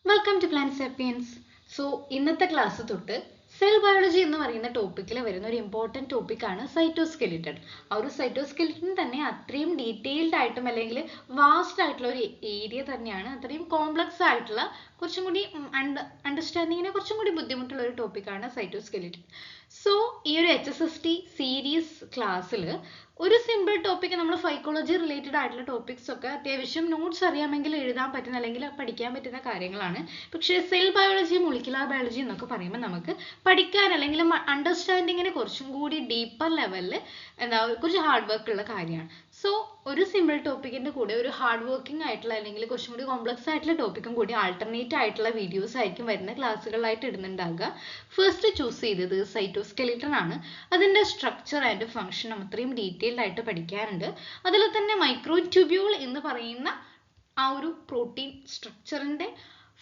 Welcome to plant sapiens. So ഇന്നത്തെ class തൊട്ട് cell biology എന്ന് പറയുന്ന ടോപ്പിക്കിൽ വരുന്ന ഒരു ഇമ്പോർട്ടൻറ്റ് ടോപ്പിക്കാണ് സൈറ്റോസ്കെലിറ്റൺ. ആ ഒരു സൈറ്റോസ്കെലിറ്റൺ തന്നെ അത്രയും ഡീറ്റെയിൽഡ് ആയിട്ടും അല്ലെങ്കിൽ വാസ്റ്റ് ആയിട്ടുള്ള ഒരു ഏരിയ തന്നെയാണ്. അത്രയും കോംപ്ലക്സ് ആയിട്ടുള്ള കുറച്ചും കൂടി അണ്ടർസ്റ്റാൻഡിങ്ങിന് കുറച്ചും കൂടി ബുദ്ധിമുട്ടുള്ള ഒരു ടോപ്പിക്കാണ് സൈറ്റോസ്കെലിറ്റൺ. സോ ഈ ഒരു HSST സീരീസ് ക്ലാസ്സിൽ ഒരു സിമ്പിൾ ടോപ്പിക് നമ്മൾ സൈക്കോളജി റിലേറ്റഡ് ആയിട്ടുള്ള ടോപ്പിക്സ് ഒക്കെ അത്യാവശ്യം നോട്ട്സ് അറിയാമെങ്കിൽ എഴുതാൻ പറ്റുന്ന അല്ലെങ്കിൽ പഠിക്കാൻ പറ്റുന്ന കാര്യങ്ങളാണ്. പക്ഷേ സെൽ ബയോളജി മോളിക്കുലാർ ബയോളജി എന്നൊക്കെ പറയുമ്പോൾ നമുക്ക് പഠിക്കാൻ അല്ലെങ്കിൽ അണ്ടർസ്റ്റാൻഡിങ്ങിന് കുറച്ചും കൂടി ഡീപ്പർ ലെവലിൽ കുറച്ച് ഹാർഡ് വർക്ക് ഉള്ള കാര്യമാണ്. സോ ഒരു സിമ്പിൾ ടോപ്പിക്കിന്റെ കൂടെ ഒരു ഹാർഡ് വർക്കിംഗ് ആയിട്ടുള്ള അല്ലെങ്കിൽ കുറച്ചും കൂടി കോംപ്ലക്സ് ആയിട്ടുള്ള ടോപ്പിക്കും കൂടി ആൾട്ടർനേറ്റ് ആയിട്ടുള്ള വീഡിയോസ് ആയിരിക്കും വരുന്ന ക്ലാസ്സുകളായിട്ട് ഇടുന്നുണ്ടാകുക. ഫസ്റ്റ് ചൂസ് ചെയ്തത് സൈറ്റോസ്കെലിറ്റൺ ആണ്. അതിന്റെ സ്ട്രക്ചർ ആൻഡ് ഫംഗ്ഷനും അത്രയും ഡീറ്റെയിൽഡ് ആയിട്ട് പഠിക്കാനുണ്ട്. അതിൽ തന്നെ മൈക്രോട്യൂബ്യൂൾ എന്ന് പറയുന്ന ആ ഒരു പ്രോട്ടീൻ സ്ട്രക്ചറിന്റെ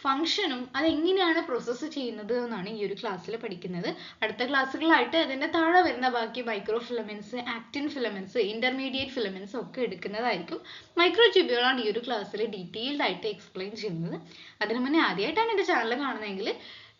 ഫംഗ്ഷനും അതെങ്ങനെയാണ് പ്രോസസ്സ് ചെയ്യുന്നത് എന്നാണ് ഈ ഒരു ക്ലാസ്സിൽ പഠിക്കുന്നത്. അടുത്ത ക്ലാസ്സുകളായിട്ട് അതിന്റെ താഴെ വരുന്ന ബാക്കി micro filaments, actin filaments, intermediate filaments ഒക്കെ എടുക്കുന്നതായിരിക്കും. മൈക്രോട്യൂബ്യൂൾ ആണ് ഈ ഒരു ക്ലാസ്സിൽ ഡീറ്റെയിൽഡ് ആയിട്ട് എക്സ്പ്ലെയിൻ ചെയ്യുന്നത്. അതിനു മുന്നേ ആദ്യമായിട്ടാണ് എൻ്റെ ചാനൽ കാണുന്നതെങ്കിൽ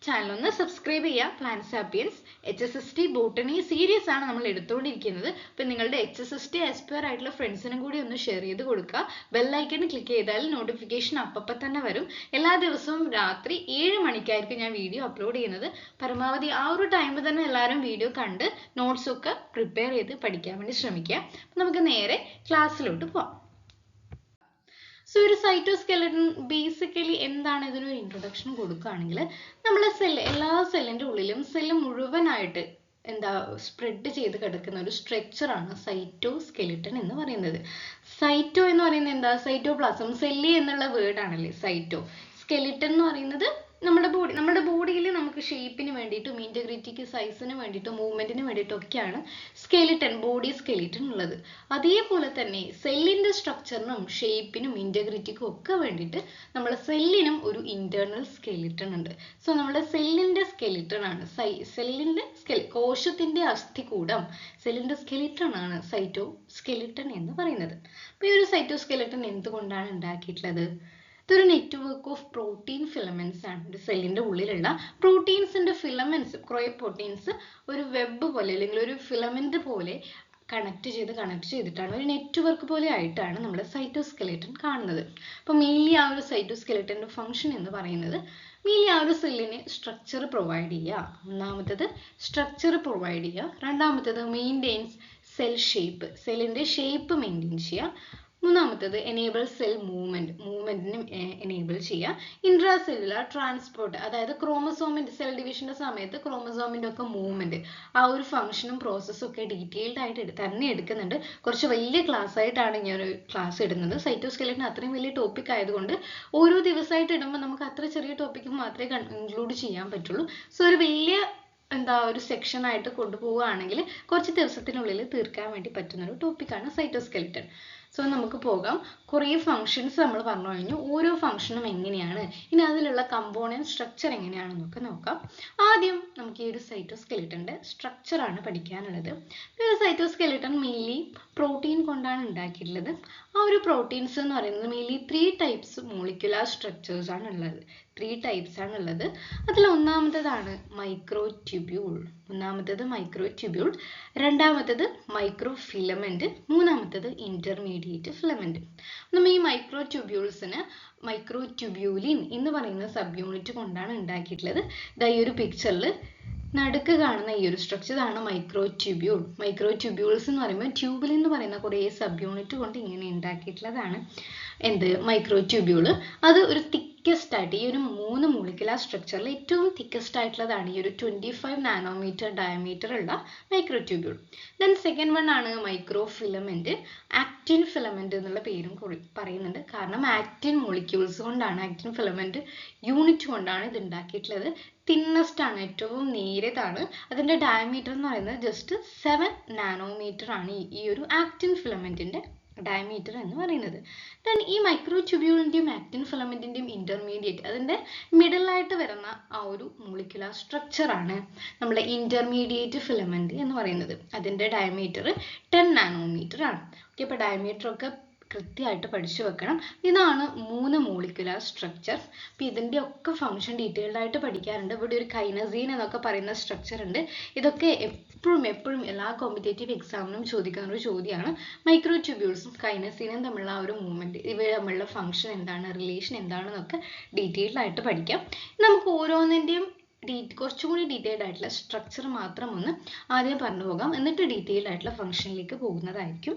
ചാനൽ ഒന്ന് സബ്സ്ക്രൈബ് ചെയ്യുക. Plant sapiens HSST botany series ആണ് നമ്മൾ എടുത്തുകൊണ്ടിരിക്കുന്നത്. അപ്പം നിങ്ങളുടെ HSST ആസ്പയർ ആയിട്ടുള്ള ഫ്രണ്ട്സിനും കൂടി ഒന്ന് ഷെയർ ചെയ്ത് കൊടുക്കുക. ബെല്ലൈക്കൺ ക്ലിക്ക് ചെയ്താൽ നോട്ടിഫിക്കേഷൻ അപ്പം തന്നെ വരും. എല്ലാ ദിവസവും രാത്രി 7 മണിക്കായിരിക്കും ഞാൻ വീഡിയോ അപ്ലോഡ് ചെയ്യുന്നത്. പരമാവധി ആ ഒരു ടൈമിൽ തന്നെ എല്ലാവരും വീഡിയോ കണ്ട് നോട്ട്സ് ഒക്കെ പ്രിപ്പയർ ചെയ്ത് പഠിക്കാൻ വേണ്ടി ശ്രമിക്കുക. അപ്പം നമുക്ക് നേരെ ക്ലാസ്സിലോട്ട് പോവാം. സോ ഒരു സൈറ്റോസ്കെലറ്റൺ ബേസിക്കലി എന്താണ്, ഇതിനൊരു ഇൻട്രൊഡക്ഷൻ കൊടുക്കുകയാണെങ്കിൽ നമ്മളെ എല്ലാ സെല്ലിൻ്റെ ഉള്ളിലും സെല്ല് മുഴുവനായിട്ട് സ്പ്രെഡ് ചെയ്ത് കിടക്കുന്ന ഒരു സ്ട്രക്ചറാണ് സൈറ്റോസ്കെലിറ്റൺ എന്ന് പറയുന്നത്. സൈറ്റോ എന്ന് പറയുന്നത് സൈറ്റോപ്ലാസം, സെല്ലി എന്നുള്ള വേർഡ് ആണല്ലേ സൈറ്റോ. സ്കെലിറ്റൺ എന്ന് പറയുന്നത് നമ്മുടെ ബോഡിയിൽ നമുക്ക് ഷേപ്പിന് വേണ്ടിയിട്ടും ഇൻറ്റഗ്രിറ്റിക്ക് സൈസിന് വേണ്ടിയിട്ടും മൂവ്മെന്റിന് വേണ്ടിയിട്ടും ഒക്കെയാണ് സ്കെലിറ്റൺ, ബോഡി സ്കെലിറ്റൺ ഉള്ളത്. അതേപോലെ തന്നെ സെല്ലിന്റെ സ്ട്രക്ചറിനും ഷേപ്പിനും ഇൻറ്റഗ്രിറ്റിക്കും ഒക്കെ വേണ്ടിയിട്ട് നമ്മുടെ സെല്ലിനും ഒരു ഇന്റേണൽ സ്കെലിറ്റൺ ഉണ്ട്. സോ നമ്മുടെ സെല്ലിന്റെ സ്കെലിറ്റൺ ആണ് കോശത്തിന്റെ അസ്ഥികൂടം, സെല്ലിന്റെ സ്കെലിറ്റൺ ആണ് സൈറ്റോസ്കെലിറ്റൺ എന്ന് പറയുന്നത്. അപ്പൊ ഈ ഒരു സൈറ്റോസ്കെലിറ്റൺ എന്തുകൊണ്ടാണ് ഉണ്ടാക്കിയിട്ടുള്ളത്? ഇതൊരു നെറ്റ്വർക്ക് ഓഫ് പ്രോട്ടീൻ ഫിലമെന്റ്സ് ആണ്. ഒരു സെല്ലിന്റെ ഉള്ളിലുള്ള പ്രോട്ടീൻസിന്റെ ഫിലമെന്റ്സ്, പ്രോട്ടീൻസ് ഒരു വെബ് പോലെ അല്ലെങ്കിൽ ഒരു ഫിലമെന്റ് പോലെ കണക്ട് ചെയ്തിട്ടാണ് ഒരു നെറ്റ്വർക്ക് പോലെ ആയിട്ടാണ് നമ്മുടെ സൈറ്റോസ്കെലിറ്റൺ കാണുന്നത്. അപ്പോൾ മെയിൻലി ആ ഒരു സൈറ്റോസ്കെലിറ്റന്റെ ഫംഗ്ഷൻ എന്ന് പറയുന്നത് മെയിൻലി ആ ഒരു സെല്ലിന് സ്ട്രക്ചർ പ്രൊവൈഡ് ചെയ്യുക. ഒന്നാമത്തത് സ്ട്രക്ചർ പ്രൊവൈഡ് ചെയ്യുക. രണ്ടാമത്തത് മെയിൻറ്റെയിൻസ് സെൽ ഷേപ്പ്, സെല്ലിന്റെ ഷേപ്പ് മെയിൻറ്റെയിൻ ചെയ്യുക. മൂന്നാമത്തത് എനേബിൾ സെൽ മൂവ്മെന്റിനും എനേബിൾ ചെയ്യുക. ഇൻട്രാ സെല്ലുലാർ ട്രാൻസ്പോർട്ട്, അതായത് ക്രോമസോമിന്റെ സെൽ ഡിവിഷന്റെ സമയത്ത് ക്രോമസോമിന്റെ ഒക്കെ മൂവ്മെന്റ്, ആ ഒരു ഫംഗ്ഷനും പ്രോസസ്സും ഒക്കെ ഡീറ്റെയിൽഡ് ആയിട്ട് തന്നെ എടുക്കുന്നുണ്ട്. കുറച്ച് വലിയ ക്ലാസ് ആയിട്ടാണ് ഞാൻ ഒരു ക്ലാസ് ഇടുന്നത്. സൈറ്റോസ്കെലിറ്റൺ അത്രയും വലിയ ടോപ്പിക് ആയതുകൊണ്ട് ഓരോ ദിവസമായിട്ട് ഇടുമ്പോൾ നമുക്ക് അത്ര ചെറിയ ടോപ്പിക്ക് മാത്രമേ ഇൻക്ലൂഡ് ചെയ്യാൻ പറ്റുള്ളൂ. സോ ഒരു വലിയ ഒരു സെക്ഷൻ ആയിട്ട് കൊണ്ടുപോവുകയാണെങ്കിൽ കുറച്ച് ദിവസത്തിനുള്ളിൽ തീർക്കാൻ വേണ്ടി പറ്റുന്ന ഒരു ടോപ്പിക്കാണ് സൈറ്റോസ്കെലിറ്റൺ. സോ നമുക്ക് പോകാം. കുറേ ഫങ്ഷൻസ് നമ്മൾ പറഞ്ഞു കഴിഞ്ഞു. ഓരോ ഫങ്ഷനും എങ്ങനെയാണ്, ഇനി അതിലുള്ള കമ്പോണന്റ് സ്ട്രക്ചർ എങ്ങനെയാണെന്നൊക്കെ നോക്കാം. ആദ്യം നമുക്ക് ഈ ഒരു സൈറ്റോസ്കെലിറ്റന്റെ സ്ട്രക്ചർ ആണ് പഠിക്കാനുള്ളത്. ഈ ഒരു സൈറ്റോസ്കെലിറ്റൺ മെയിൻലി പ്രോട്ടീൻ കൊണ്ടാണ് ഉണ്ടാക്കിയിട്ടുള്ളത്. ആ ഒരു പ്രോട്ടീൻസ് എന്ന് പറയുന്നത് മെയിൻലി 3 ടൈപ്സ് മോളിക്കുലാർ സ്ട്രക്ചേഴ്സ് ആണ് ഉള്ളത്. 3 ടൈപ്സ് ആണ് ഉള്ളത്. അതിൽ ഒന്നാമത്തേതാണ് മൈക്രോട്യൂബ്യൂൾ. രണ്ടാമത്തേത് മൈക്രോഫിലമെന്റ്, മൂന്നാമത്തേത് ഇന്റർമീഡിയറ്റ് ഫിലമെന്റ്. നമ്മൾ ഈ മൈക്രോട്യൂബ്യൂൾസിന് മൈക്രോട്യൂബ്യൂലിൻ എന്ന് പറയുന്ന സബ് യൂണിറ്റ് കൊണ്ടാണ് ഉണ്ടാക്കിയിട്ടുള്ളത്. ഈ ഒരു പിക്ചറിൽ നടുക്ക് കാണുന്ന ഈ ഒരു സ്ട്രക്ചർ ആണ് മൈക്രോട്യൂബ്യൂൾ. മൈക്രോട്യൂബ്യൂൾസ് എന്ന് പറയുമ്പോൾ ട്യൂബിൽ എന്ന് പറയുന്ന കുറേ സബ് യൂണിറ്റ് കൊണ്ട് ഇങ്ങനെ ഉണ്ടാക്കിയിട്ടുള്ളതാണ് മൈക്രോട്യൂബ്യൂൾ. അത് ഒരു തിക്കസ്റ്റ് ആയിട്ട്, ഈ ഒരു 3 മോളിക്കുലാർ സ്ട്രക്ചറിൽ ഏറ്റവും തിക്കസ്റ്റ് ആയിട്ടുള്ളതാണ് ഈ ഒരു 25 നാനോമീറ്റർ ഡയമീറ്റർ ഉള്ള മൈക്രോട്യൂബ്യൂൾ. ദെൻ സെക്കൻഡ് വൺ ആണ് മൈക്രോഫിലമെന്റ്. ആക്റ്റിൻ ഫിലമെന്റ് എന്നുള്ള പേരും പറയുന്നുണ്ട്. കാരണം ആക്റ്റിൻ മോളിക്യൂൾസ് കൊണ്ടാണ്, ആക്റ്റിൻ ഫിലമെന്റ് യൂണിറ്റ് കൊണ്ടാണ് ഇത് ഉണ്ടാക്കിയിട്ടുള്ളത്. തിന്നസ്റ്റ് ആണ്, ഏറ്റവും നേരിയതാണ്. അതിന്റെ ഡയമീറ്റർ എന്ന് പറയുന്നത് ജസ്റ്റ് 7 നാനോമീറ്റർ ആണ് ഈ ഒരു ആക്റ്റിൻ ഫിലമെന്റിന്റെ ഡയമീറ്റർ എന്ന് പറയുന്നത്. ദെൻ ഈ മൈക്രോട്യൂബ്യൂളിന്റെയും ആക്റ്റിൻ ഫിലമെന്റിന്റെയും ഇന്റർമീഡിയറ്റ്, അതിന്റെ മിഡിൽ ആയിട്ട് വരുന്ന ആ ഒരു മോളിക്കുലാർ സ്ട്രക്ചർ ആണ് നമ്മുടെ ഇന്റർമീഡിയറ്റ് ഫിലമെന്റ് എന്ന് പറയുന്നത്. അതിന്റെ ഡയമീറ്റർ 10 നാനോമീറ്റർ ആണ്. ഓക്കെ, അപ്പോൾ ഡയമീറ്റർ ഒക്കെ കൃത്യമായിട്ട് പഠിച്ചു വെക്കണം. ഇതാണ് 3 മോളിക്കുലാർ സ്ട്രക്ചേഴ്സ്. അപ്പോൾ ഇതിൻ്റെ ഒക്കെ ഫംഗ്ഷൻ ഡീറ്റെയിൽഡ് ആയിട്ട് പഠിക്കാറുണ്ട്. ഇവിടെ ഒരു കൈനസീൻ എന്നൊക്കെ പറയുന്ന സ്ട്രക്ചർ ഉണ്ട്. ഇതൊക്കെ എപ്പോഴും എല്ലാ കോമ്പറ്റേറ്റീവ് എക്സാമിനും ചോദിക്കുന്ന ഒരു ചോദ്യമാണ്. മൈക്രോട്യൂബ്യൂൾസും കൈനസീനും തമ്മിലുള്ള ആ ഒരു മൂവ്മെൻറ്റ്, ഇവ തമ്മിലുള്ള ഫംഗ്ഷൻ എന്താണ്, റിലേഷൻ എന്താണെന്നൊക്കെ ഡീറ്റെയിൽഡ് ആയിട്ട് പഠിക്കാം. നമുക്ക് ഓരോന്നിൻ്റെയും കുറച്ചും കൂടി ഡീറ്റെയിൽഡ് ആയിട്ടുള്ള സ്ട്രക്ചർ മാത്രം ഒന്ന് ആദ്യം പറഞ്ഞു പോകാം, എന്നിട്ട് ഡീറ്റെയിൽഡ് ആയിട്ടുള്ള ഫംഗ്ഷനിലേക്ക് പോകുന്നതായിരിക്കും.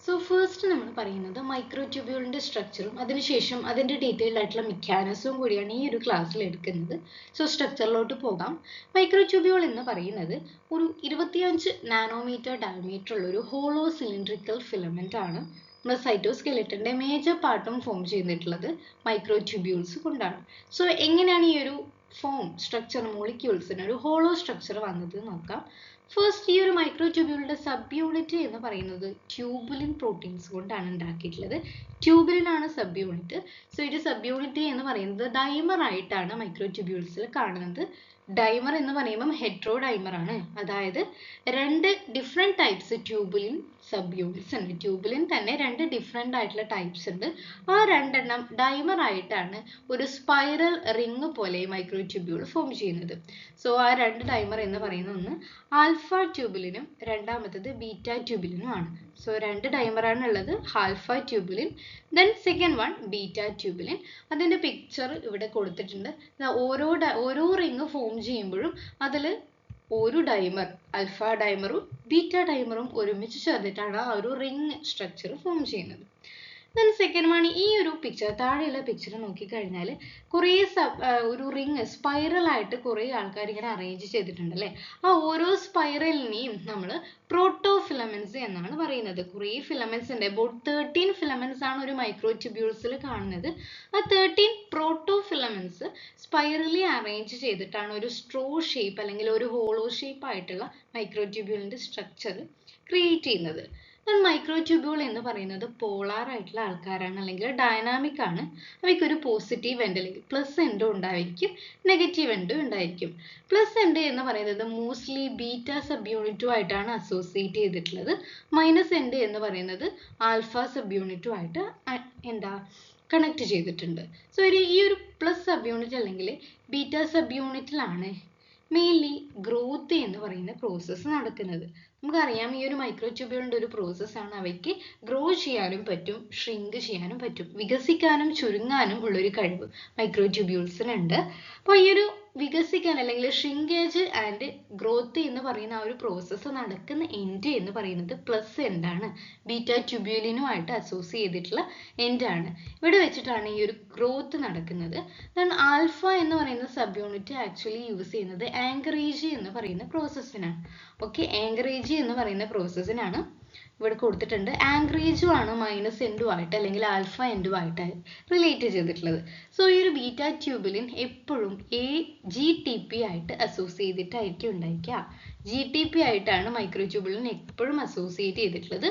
സോ ഫസ്റ്റ് നമ്മൾ പറയുന്നത് മൈക്രോട്യൂബ്യൂളിൻ്റെ സ്ട്രക്ചറും അതിനുശേഷം അതിൻ്റെ ഡീറ്റെയിൽഡ് ആയിട്ടുള്ള മെക്കാനിസവും കൂടിയാണ് ഈ ഒരു ക്ലാസ്സിൽ എടുക്കുന്നത്. സോ സ്ട്രക്ചറിലോട്ട് പോകാം. മൈക്രോട്യൂബ്യൂൾ എന്ന് പറയുന്നത് ഒരു 25 നാനോമീറ്റർ ഡയമീറ്റർ ഉള്ള ഒരു ഹോളോ സിലിണ്ടറിക്കൽ ഫിലമെന്റ് ആണ്. നമ്മുടെ സൈറ്റോസ്കെലിറ്റന്റെ മേജർ പാർട്ടും ഫോം ചെയ്തിട്ടുള്ളത് മൈക്രോട്യൂബ്യൂൾസ് കൊണ്ടാണ്. സോ എങ്ങനെയാണ് ഈ ഒരു സ്ട്രക്ചർ മോളിക്യൂൾസിന് ഒരു ഹോളോ സ്ട്രക്ചർ വന്നത് നോക്കാം. ഫസ്റ്റ് ഈ ഒരു മൈക്രോട്യൂബ്യൂളിന്റെ സബ് യൂണിറ്റ് എന്ന് പറയുന്നത് ട്യൂബുലിൻ പ്രോട്ടീൻസ് കൊണ്ടാണ് ഉണ്ടാക്കിയിട്ടുള്ളത്. ട്യൂബുലിൻ ആണ് സബ് യൂണിറ്റ്. സോ ഒരു സബ് യൂണിറ്റ് എന്ന് പറയുന്നത് ഡൈമർ ആയിട്ടാണ് മൈക്രോട്യൂബ്യൂൾസിൽ കാണുന്നത്. ഡൈമർ എന്ന് പറയുമ്പോൾ ഹെട്രോഡൈമർ ആണ്. അതായത് 2 different types tubulin sub units ഉണ്ട്. ട്യൂബുലിൻ തന്നെ 2 ഡിഫറെന്റ് ആയിട്ടുള്ള ടൈപ്സ് ഉണ്ട്. ആ 2 എണ്ണം ഡൈമർ ആയിട്ടാണ് ഒരു സ്പൈറൽ റിങ് പോലെ മൈക്രോട്യൂബ്യൂൾ ഫോം ചെയ്യുന്നത്. സോ ആ 2 ഡൈമർ എന്ന് പറയുന്ന ഒന്ന് ആൽഫ ട്യൂബുലിനും രണ്ടാമത്തത് ബീറ്റ ട്യൂബുലിനും ആണ്. സോ 2 ഡൈമർ ആണ് ഉള്ളത്, alpha tubulin, then second one beta tubulin. അതിന്റെ പിക്ചർ ഇവിടെ കൊടുത്തിട്ടുണ്ട്. ഓരോ റിങ് ഫോം ചെയ്യുമ്പോഴും അതിൽ ഒരു ഡൈമർ, ആൽഫ ഡൈമറും ബീറ്റ ഡൈമറും ഒരുമിച്ച് ചേർന്നിട്ടാണ് ആ ഒരു റിങ് സ്ട്രക്ചർ ഫോം ചെയ്യുന്നത്. ദെൻ സെക്കൻഡ് വൺ, ഈ ഒരു പിക്ചർ, താഴെയുള്ള പിക്ചർ നോക്കിക്കഴിഞ്ഞാൽ കുറേ ഒരു റിങ് സ്പൈറൽ ആയിട്ട് കുറേ ആൾക്കാർ ഇങ്ങനെ അറേഞ്ച് ചെയ്തിട്ടുണ്ട് അല്ലേ. ആ ഓരോ സ്പൈറലിനെയും നമ്മൾ പ്രോട്ടോഫിലമെന്റ്സ് എന്നാണ് പറയുന്നത്. കുറേ ഫിലമെന്റ്സ് ഉണ്ട്. അബൌട്ട് 13 ഫിലമെന്റ്സ് ആണ് ഒരു മൈക്രോട്യൂബ്യൂൾസിൽ കാണുന്നത്. ആ 13 പ്രോട്ടോഫിലമെന്റ്സ് സ്പൈറലി അറേഞ്ച് ചെയ്തിട്ടാണ് ഒരു സ്ട്രോ ഷേപ്പ് അല്ലെങ്കിൽ ഒരു ഹോളോ ഷേപ്പ് ആയിട്ടുള്ള മൈക്രോട്യൂബ്യൂളിന്റെ സ്ട്രക്ചർ ക്രിയേറ്റ് ചെയ്യുന്നത്. മൈക്രോട്യൂബ്യൂൾ എന്ന് പറയുന്നത് പോളാർ ആയിട്ടുള്ള ആൾക്കാരാണ്, അല്ലെങ്കിൽ ഡൈനാമിക് ആണ്. അവയ്ക്ക് ഒരു പോസിറ്റീവ് എൻഡ് അല്ലെങ്കിൽ പ്ലസ് എൻഡും ഉണ്ടായിരിക്കും, നെഗറ്റീവ് എൻഡും ഉണ്ടായിരിക്കും. പ്ലസ് എൻഡ് എന്ന് പറയുന്നത് മോസ്റ്റ്ലി ബീറ്റ സബ് യൂണിറ്റും ആയിട്ടാണ് അസോസിയേറ്റ് ചെയ്തിട്ടുള്ളത്. മൈനസ് എൻഡ് എന്ന് പറയുന്നത് ആൽഫ സബ് യൂണിറ്റും ആയിട്ട് കണക്ട് ചെയ്തിട്ടുണ്ട്. സോ ഈ ഒരു പ്ലസ് സബ് യൂണിറ്റ് അല്ലെങ്കിൽ ബീറ്റ സബ് യൂണിറ്റിലാണ് മെയിൻലി ഗ്രോത്ത് എന്ന് പറയുന്ന പ്രോസസ്സ് നടക്കുന്നത്. നമുക്കറിയാം ഈ ഒരു മൈക്രോട്യൂബ്യൂളിന്റെ ഒരു പ്രോസസ്സാണ്. അവയ്ക്ക് ഗ്രോ ചെയ്യാനും പറ്റും, ഷ്രിങ്ക് ചെയ്യാനും പറ്റും, വികസിക്കാനും ചുരുങ്ങാനും ഉള്ളൊരു കഴിവ് മൈക്രോട്യൂബ്യൂൾസിനുണ്ട്. അപ്പോൾ ഈ ഒരു വികസിക്കാൻ അല്ലെങ്കിൽ ഷ്രിങ്കേജ് ആൻഡ് ഗ്രോത്ത് എന്ന് പറയുന്ന ആ ഒരു പ്രോസസ്സ് നടക്കുന്ന എൻഡ് എന്ന് പറയുന്നത് പ്ലസ് എൻഡാണ്. ബീറ്റ ട്യൂബ്യൂലിനുമായിട്ട് അസോസിയേറ്റ് ചെയ്തിട്ടുള്ള എൻഡാണ്. ഇവിടെ വെച്ചിട്ടാണ് ഈ ഒരു ഗ്രോത്ത് നടക്കുന്നത്. ദെൻ ആൽഫ എന്ന് പറയുന്ന സബ് യൂണിറ്റ് ആക്ച്വലി യൂസ് ചെയ്യുന്നത് ആങ്കറേജ് എന്ന് പറയുന്ന പ്രോസസ്സിനാണ്. ഓക്കെ, ആങ്കറേജ് എന്ന് പറയുന്ന പ്രോസസ്സിനാണ് ഇവിടെ കൊടുത്തിട്ടുണ്ട്. ആങ്കറേജും ആണ് മൈനസ് എൻഡും ആയിട്ട് അല്ലെങ്കിൽ ആൽഫ എൻഡും ആയിട്ട് റിലേറ്റ് ചെയ്തിട്ടുള്ളത്. സോ ഈ ഒരു ബീറ്റ ട്യൂബുലിൻ എപ്പോഴും GTP ആയിട്ട് അസോസിയേറ്റ് ചെയ്തിട്ടായിരിക്കും ഉണ്ടായിരിക്കുക. GTP ആയിട്ടാണ് മൈക്രോട്യൂബുലിൻ എപ്പോഴും അസോസിയേറ്റ് ചെയ്തിട്ടുള്ളത്.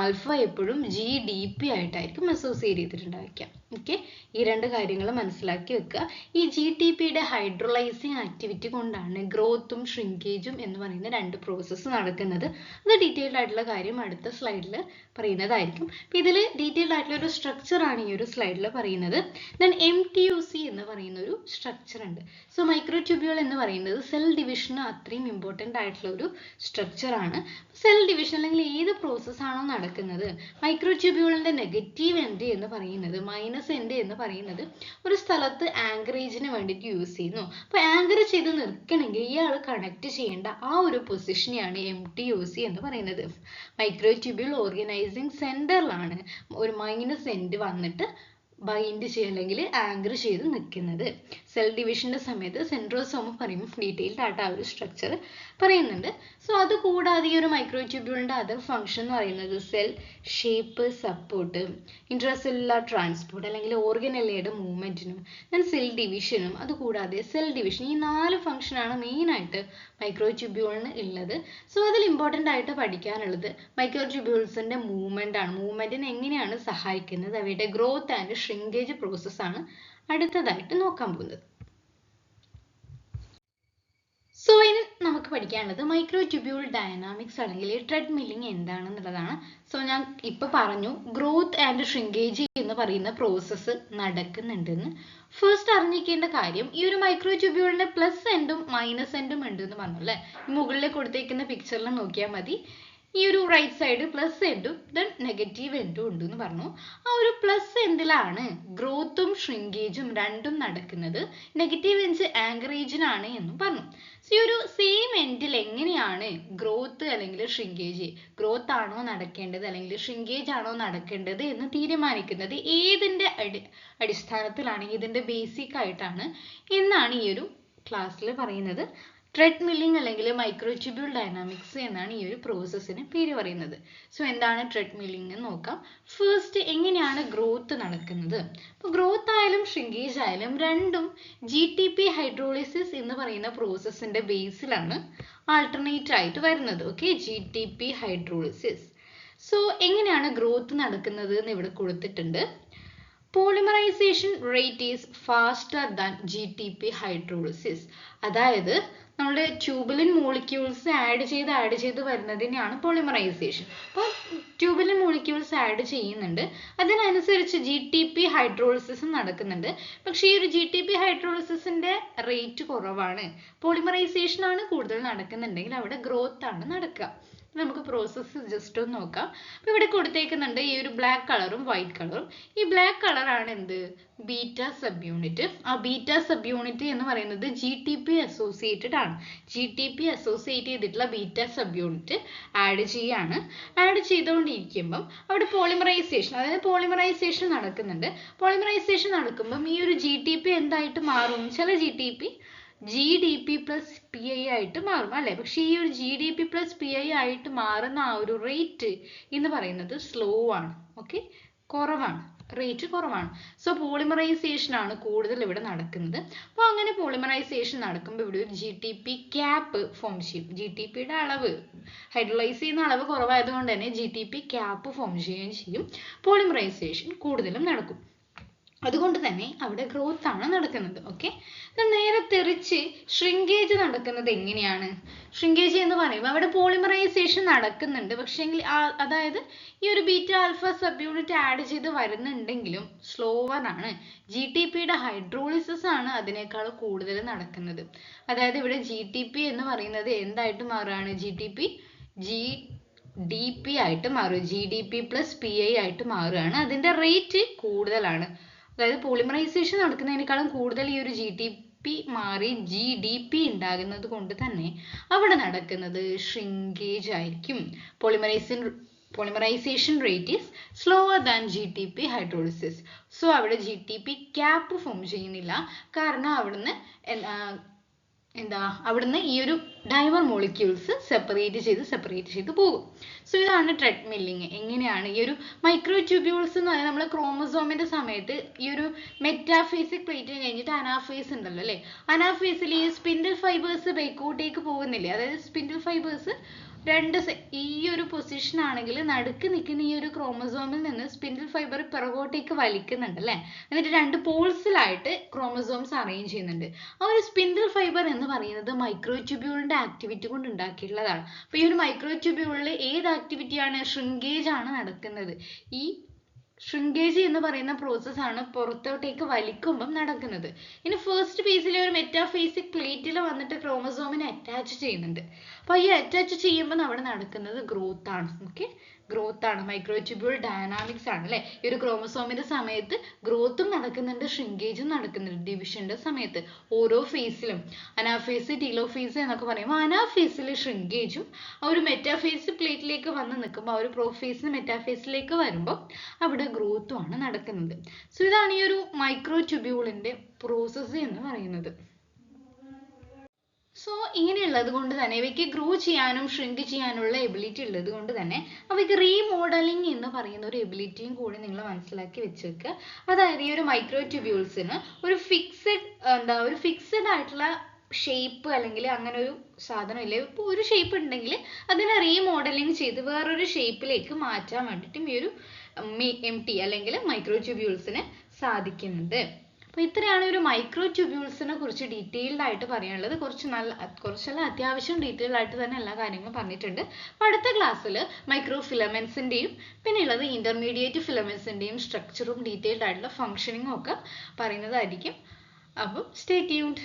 ആൽഫ എപ്പോഴും GDP ആയിട്ടായിരിക്കും അസോസിയേറ്റ് ചെയ്തിട്ടുണ്ടായിരിക്കുക. ഓക്കെ, ഈ 2 കാര്യങ്ങൾ മനസ്സിലാക്കി വെക്കുക. ഈ GTPയുടെ ഹൈഡ്രോലൈസിങ് ആക്ടിവിറ്റി കൊണ്ടാണ് ഗ്രോത്തും ഷ്രിങ്കേജും എന്ന് പറയുന്ന 2 പ്രോസസ്സ് നടക്കുന്നത്. അത് ഡീറ്റെയിൽഡ് ആയിട്ടുള്ള കാര്യം അടുത്ത സ്ലൈഡിൽ പറയുന്നതായിരിക്കും. അപ്പം ഇതിൽ ഡീറ്റെയിൽഡ് ആയിട്ടുള്ള ഒരു സ്ട്രക്ചർ ആണ് ഈ ഒരു സ്ലൈഡിൽ പറയുന്നത്. ദെൻ MTUC എന്ന് പറയുന്ന ഒരു സ്ട്രക്ചർ ഉണ്ട്. സോ മൈക്രോട്യൂബ്യൂൾ എന്ന് പറയുന്നത് സെൽ ഡിവിഷന് അത്രയും ഇമ്പോർട്ടൻ്റ് ആയിട്ടുള്ള ഒരു സ്ട്രക്ചർ ആണ്. സെൽ ഡിവിഷൻ അല്ലെങ്കിൽ ഏത് പ്രോസസ് ആണോ നടക്കുന്നത്, മൈക്രോട്യൂബ്യൂളിന്റെ നെഗറ്റീവ് എൻഡ് എന്ന് പറയുന്നത്, മൈനസ് എൻഡ് എന്ന് പറയുന്നത് ഒരു സ്ഥലത്ത് ആങ്കറേജിന് വേണ്ടിയിട്ട് യൂസ് ചെയ്യുന്നു. അപ്പോൾ ആങ്കർ ചെയ്ത് നിൽക്കണമെങ്കിൽ ഇയാൾ കണക്ട് ചെയ്യേണ്ട ആ ഒരു പൊസിഷനെയാണ് MTUC എന്ന് പറയുന്നത്. മൈക്രോട്യൂബ്യൂൾ ഓർഗനൈസിങ് സെന്ററിലാണ് ഒരു മൈനസ് എൻഡ് വന്നിട്ട് ബൈൻഡ് ചെയ്യുക അല്ലെങ്കിൽ ആങ്കർ ചെയ്ത് നിൽക്കുന്നത്. സെൽ ഡിവിഷന്റെ സമയത്ത് സെൻട്രോസോം പറയുമ്പോൾ ഡീറ്റെയിൽഡ് ആയിട്ട് ആ ഒരു സ്ട്രക്ചർ പറയുന്നുണ്ട്. സോ അത് കൂടാതെ ഈ ഒരു മൈക്രോട്യൂബ്യൂളിന്റെ അതർ ഫംഗ്ഷൻ എന്ന് പറയുന്നത് cell shape, support, intracellular transport അല്ലെങ്കിൽ ഓർഗനല്ലയുടെ മൂവ്മെന്റിനും ദെൻ സെൽ ഡിവിഷനും, അതുകൂടാതെ സെൽ ഡിവിഷൻ, ഈ 4 ഫംഗ്ഷനാണ് മെയിനായിട്ട് മൈക്രോട്യൂബ്യൂളിന് ഉള്ളത്. സോ അതിൽ ഇമ്പോർട്ടൻ്റ് ആയിട്ട് പഠിക്കാനുള്ളത് മൈക്രോട്യൂബ്യൂൾസിന്റെ മൂവ്മെന്റ് ആണ്. മൂവ്മെന്റിനെ എങ്ങനെയാണ് സഹായിക്കുന്നത്, അവയുടെ ഗ്രോത്ത് ആൻഡ് ഷ്രിങ്കേജ് പ്രോസസ് ആണ് അടുത്തതായിട്ട് നോക്കാൻ പോകുന്നത്. സോ ഇനി നമുക്ക് പഠിക്കാനുള്ളത് മൈക്രോട്യൂബ്യൂൾ ഡയനാമിക്സ് അല്ലെങ്കിൽ ട്രെഡ്മില്ലിംഗ് എന്താണെന്നുള്ളതാണ്. സോ ഞാൻ ഇപ്പൊ പറഞ്ഞു ഗ്രോത്ത് ആൻഡ് ഷ്രിങ്കേജ് എന്ന് പറയുന്ന പ്രോസസ്സ് നടക്കുന്നുണ്ടെന്ന്. ഫസ്റ്റ് അറിഞ്ഞിരിക്കേണ്ട കാര്യം ഈ ഒരു മൈക്രോട്യൂബ്യൂളിന്റെ പ്ലസ് എൻഡും മൈനസ് എൻഡും ഉണ്ട് എന്ന് പറഞ്ഞു അല്ലേ. മുകളിൽ കൊടുത്തേക്കുന്ന പിക്ചറിൽ നോക്കിയാൽ മതി. ഈ ഒരു റൈറ്റ് സൈഡ് പ്ലസ് എൻഡും ദെൻ നെഗറ്റീവ് എൻഡും ഉണ്ട് എന്ന് പറഞ്ഞു. ആ ഒരു പ്ലസ് എൻഡിലാണ് ഗ്രോത്തും ഷ്രിങ്കേജും രണ്ടും നടക്കുന്നത്. നെഗറ്റീവ് എൻഡ് ആങ്കറേജിനാണ് എന്നും പറഞ്ഞു. സോ ഈ ഒരു സെയിം എൻഡിൽ എങ്ങനെയാണ് ഗ്രോത്ത് അല്ലെങ്കിൽ ഷ്രിങ്കേജ്, ഗ്രോത്ത് ആണോ നടക്കേണ്ടത് അല്ലെങ്കിൽ ഷ്രിങ്കേജ് ആണോ നടക്കേണ്ടത് എന്ന് തീരുമാനിക്കുന്നത് ഏതിന്റെ അടിസ്ഥാനത്തിലാണ്, ഇതിന്റെ ബേസിക് ആയിട്ടാണ് എന്നാണ് ഈ ഒരു ക്ലാസ്സിൽ പറയുന്നത്. ട്രെഡ്മില്ലിംഗ് അല്ലെങ്കിൽ മൈക്രോട്യൂബ്യൂൾ ഡൈനാമിക്സ് എന്നാണ് ഈ ഒരു പ്രോസസ്സിന് പേര് പറയുന്നത്. സോ എന്താണ് ട്രെഡ്മില്ലിംഗ് എന്ന് നോക്കാം. ഫസ്റ്റ് എങ്ങനെയാണ് ഗ്രോത്ത് നടക്കുന്നത്. അപ്പോൾ ഗ്രോത്ത് ആയാലും ഷ്രിങ്കേജ് ആയാലും രണ്ടും GTP ഹൈഡ്രോളിസിസ് എന്ന് പറയുന്ന പ്രോസസ്സിന്റെ ബേസിലാണ് ആൾട്ടർനേറ്റ് ആയിട്ട് വരുന്നത്. Okay, GTP hydrolysis. സോ എങ്ങനെയാണ് ഗ്രോത്ത് നടക്കുന്നത് എന്ന് ഇവിടെ കൊടുത്തിട്ടുണ്ട്. Polymerisation rate is faster than GTP hydrolysis. അതായത് നമ്മുടെ ട്യൂബുലിൻ മോളിക്യൂൾസ് ആഡ് ചെയ്ത് വരുന്നതിനെയാണ് പോളിമറൈസേഷൻ. അപ്പോൾ ട്യൂബുലിൻ മോളിക്യൂൾസ് ആഡ് ചെയ്യുന്നുണ്ട്, അതിനനുസരിച്ച് GTP ഹൈഡ്രോളിസിസ് നടക്കുന്നുണ്ട്. പക്ഷേ ഈ ഒരു GTP ഹൈഡ്രോളിസിന്റെ റേറ്റ് കുറവാണ്, പോളിമറൈസേഷൻ ആണ് കൂടുതൽ നടക്കുന്നുണ്ടെങ്കിൽ അവിടെ ഗ്രോത്ത് ആണ് നടക്കുക. നമുക്ക് പ്രോസസ്സ് ജസ്റ്റ് ഒന്ന് നോക്കാം. അപ്പോൾ ഇവിടെ കൊടുത്തേക്കുന്നുണ്ട് ഈ ഒരു ബ്ലാക്ക് കളറും വൈറ്റ് കളറും. ഈ ബ്ലാക്ക് കളറാണ് എന്ത്, ബീറ്റ സബ് യൂണിറ്റ്. ആ ബീറ്റ സബ് യൂണിറ്റ് എന്ന് പറയുന്നത് GTP അസോസിയേറ്റഡ് ആണ്. GTP അസോസിയേറ്റ് ചെയ്തിട്ടുള്ള ബീറ്റ സബ് യൂണിറ്റ് ആഡ് ചെയ്തുകൊണ്ടിരിക്കുമ്പം അവിടെ പോളിമറൈസേഷൻ, അതായത് പോളിമറൈസേഷൻ നടക്കുന്നുണ്ട്. പോളിമറൈസേഷൻ നടക്കുമ്പം ഈ ഒരു GTP എന്തായിട്ട് മാറും, ചില GTP GDP പ്ലസ് PI ആയിട്ട് മാറും അല്ലെ. പക്ഷെ ഈ ഒരു GDP പ്ലസ് PI ആയിട്ട് മാറുന്ന ആ ഒരു റേറ്റ് എന്ന് പറയുന്നത് സ്ലോ ആണ്. ഓക്കെ, കുറവാണ്, റേറ്റ് കുറവാണ്. സോ പോളിമറൈസേഷൻ ആണ് കൂടുതൽ ഇവിടെ നടക്കുന്നത്. അപ്പോൾ അങ്ങനെ പോളിമറൈസേഷൻ നടക്കുമ്പോൾ ഇവിടെ ഒരു GTP ക്യാപ്പ് ഫോം ചെയ്യും. GTPയുടെ അളവ്, ഹൈഡ്രോളൈസ് ചെയ്യുന്ന അളവ് കുറവായതുകൊണ്ട് തന്നെ GTP ക്യാപ്പ് ഫോം ചെയ്യുകയും ചെയ്യും. പോളിമറൈസേഷൻ കൂടുതലും നടക്കും, അതുകൊണ്ട് തന്നെ അവിടെ ഗ്രോത്ത് ആണ് നടക്കുന്നത്. ഓക്കെ, നേരെ തിരിച്ച് ഷ്രിങ്കേജ് നടക്കുന്നത് എങ്ങനെയാണ്. ഷ്രിങ്കേജ് എന്ന് പറയുമ്പോൾ അവിടെ പോളിമറൈസേഷൻ നടക്കുന്നുണ്ട്, പക്ഷേങ്കിൽ അതായത് ഈ ഒരു beta alpha sub unit add ചെയ്ത് വരുന്നുണ്ടെങ്കിലും സ്ലോവർ ആണ്. GTPയുടെ ഹൈഡ്രോളിസിസ് ആണ് അതിനേക്കാൾ കൂടുതൽ നടക്കുന്നത്. അതായത് ഇവിടെ GTP എന്ന് പറയുന്നത് എന്തായിട്ട് മാറുകയാണ്, GDP ആയിട്ട് മാറും. GDP പ്ലസ് PI ആയിട്ട് മാറുകയാണ്. അതിന്റെ റേറ്റ് കൂടുതലാണ്. അതായത് പോളിമറൈസേഷൻ നടക്കുന്നതിനേക്കാളും കൂടുതൽ ഈ ഒരു GTP മാറി GDP ഉണ്ടാകുന്നത് കൊണ്ട് തന്നെ അവിടെ നടക്കുന്നത് ഷ്രിങ്കേജ് ആയിരിക്കും. Polymerisation rate is slower than GTP hydrolysis. So അവിടെ GTP ക്യാപ്പ് ഫോം ചെയ്യുന്നില്ല, കാരണം അവിടുന്ന് ഈ ഒരു ഡൈമർ മോളിക്യൂൾസ് സെപ്പറേറ്റ് ചെയ്ത് പോകും. സോ ഇതാണ് ട്രെഡ്മില്ലിംഗ്. എങ്ങനെയാണ് ഈ ഒരു മൈക്രോട്യൂബ്യൂൾസ് എന്ന് പറയുന്നത്, നമ്മൾ ക്രോമസോമിന്റെ സമയത്ത് ഈ ഒരു മെറ്റാഫേസിക് പ്ലേറ്റ് കഴിഞ്ഞിട്ട് അനാഫേസ് ഉണ്ടല്ലോ അല്ലെ. അനാഫേസിൽ ഈ സ്പിൻഡിൽ ഫൈബേഴ്സ് ബേക്കോട്ടേക്ക് പോകുന്നില്ലേ, അതായത് സ്പിൻഡിൽ ഫൈബേഴ്സ് ഈ ഒരു പൊസിഷൻ ആണെങ്കിൽ നടുക്ക് നിൽക്കുന്ന ഈ ഒരു ക്രോമസോമിൽ നിന്ന് സ്പിൻഡിൽ ഫൈബർ പിറകോട്ടേക്ക് വലിക്കുന്നുണ്ട് അല്ലെ. എന്നിട്ട് രണ്ട് പോൾസിലായിട്ട് ക്രോമസോംസ് അറേഞ്ച് ചെയ്യുന്നുണ്ട്. ആ ഒരു സ്പിൻഡിൽ ഫൈബർ എന്ന് പറയുന്നത് മൈക്രോട്യൂബ്യൂളിന്റെ ആക്ടിവിറ്റി കൊണ്ട് ഉണ്ടാക്കിയിട്ടുള്ളതാണ്. അപ്പൊ ഈ ഒരു മൈക്രോട്യൂബ്യൂളിൽ ഏത് ആക്ടിവിറ്റിയാണ്, ഷ്രിങ്കേജ് ആണ് നടക്കുന്നത്. ഈ ഷ്രിങ്കേജ് എന്ന് പറയുന്ന പ്രോസസ് ആണ് പുറത്തോട്ടേക്ക് വലിക്കുമ്പം നടക്കുന്നത്. ഇനി ഫസ്റ്റ് ഫേസിലെ ഒരു മെറ്റാഫേസിക് പ്ലേറ്റിൽ വന്നിട്ട് ക്രോമസോമിനെ അറ്റാച്ച് ചെയ്യുന്നുണ്ട്. അപ്പൊ ഈ അറ്റാച്ച് ചെയ്യുമ്പോൾ അവിടെ നടക്കുന്നത് ഗ്രോത്ത് ആണ്. ഓക്കെ, ഗ്രോത്ത് ആണ്, മൈക്രോട്യൂബ്യൂൾ ഡയനാമിക്സ് ആണ് അല്ലെ. ഈ ഒരു ക്രോമസോമിന്റെ സമയത്ത് ഗ്രോത്തും നടക്കുന്നുണ്ട്, ഷ്രിങ്കേജും നടക്കുന്നുണ്ട്. ഡിവിഷന്റെ സമയത്ത് ഓരോ ഫേസിലും അനാഫേസ്, ടീലോഫേസ് എന്നൊക്കെ പറയുമ്പോൾ അനാഫേസിൽ ഷ്രിങ്കേജും ആ ഒരു മെറ്റാഫേസ് പ്ലേറ്റിലേക്ക് വന്ന് നിൽക്കുമ്പോൾ ആ ഒരു പ്രോഫേസിന് മെറ്റാഫേസിലേക്ക് വരുമ്പോൾ അവിടെ ഗ്രോത്തും ആണ് നടക്കുന്നത്. സോ ഇതാണ് ഈ ഒരു മൈക്രോട്യൂബ്യൂളിന്റെ പ്രോസസ്സ് എന്ന് പറയുന്നത്. സോ ഇങ്ങനെയുള്ളത് കൊണ്ട് തന്നെ ഇവയ്ക്ക് ഗ്രോ ചെയ്യാനും ഷ്രിങ്ക് ചെയ്യാനുള്ള എബിലിറ്റി ഉള്ളത് കൊണ്ട് തന്നെ അവയ്ക്ക് റീമോഡലിംഗ് എന്ന് പറയുന്ന ഒരു എബിലിറ്റിയും കൂടി നിങ്ങൾ മനസ്സിലാക്കി വെച്ചേക്കുക. അതായത് ഈ ഒരു മൈക്രോട്യൂബ്യൂൾസിന് ഒരു ഫിക്സഡ് ആയിട്ടുള്ള ഷേപ്പ് അല്ലെങ്കിൽ അങ്ങനെ ഒരു സാധനം ഇല്ല. ഇപ്പോൾ ഒരു ഷേപ്പ് ഉണ്ടെങ്കിൽ അതിനെ റീമോഡലിംഗ് ചെയ്ത് വേറൊരു ഷേപ്പിലേക്ക് മാറ്റാൻ വേണ്ടിയിട്ടും ഈ ഒരു MT അല്ലെങ്കിൽ മൈക്രോട്യൂബ്യൂൾസിന് സാധിക്കുന്നുണ്ട്. അപ്പോൾ ഇത്രയാണ് ഒരു മൈക്രോ ട്യൂബ്യൂൾസിനെ കുറിച്ച് ഡീറ്റെയിൽഡ് ആയിട്ട് പറയാനുള്ളത്. കുറച്ചല്ല അത്യാവശ്യം ഡീറ്റെയിൽഡ് ആയിട്ട് തന്നെ എല്ലാ കാര്യങ്ങളും പറഞ്ഞിട്ടുണ്ട്. അപ്പോൾ അടുത്ത ക്ലാസ്സിൽ മൈക്രോ ഫിലമെന്റ്സിൻ്റെയും പിന്നെ ഉള്ളത് ഇന്റർമീഡിയറ്റ് ഫിലമെന്റ്സിൻ്റെയും സ്ട്രക്ചറും ഡീറ്റെയിൽഡ് ആയിട്ടുള്ള ഫംഗ്ഷനിങ്ങും ഒക്കെ പറയുന്നതായിരിക്കും. അപ്പോൾ സ്റ്റേ ട്യൂൺഡ്.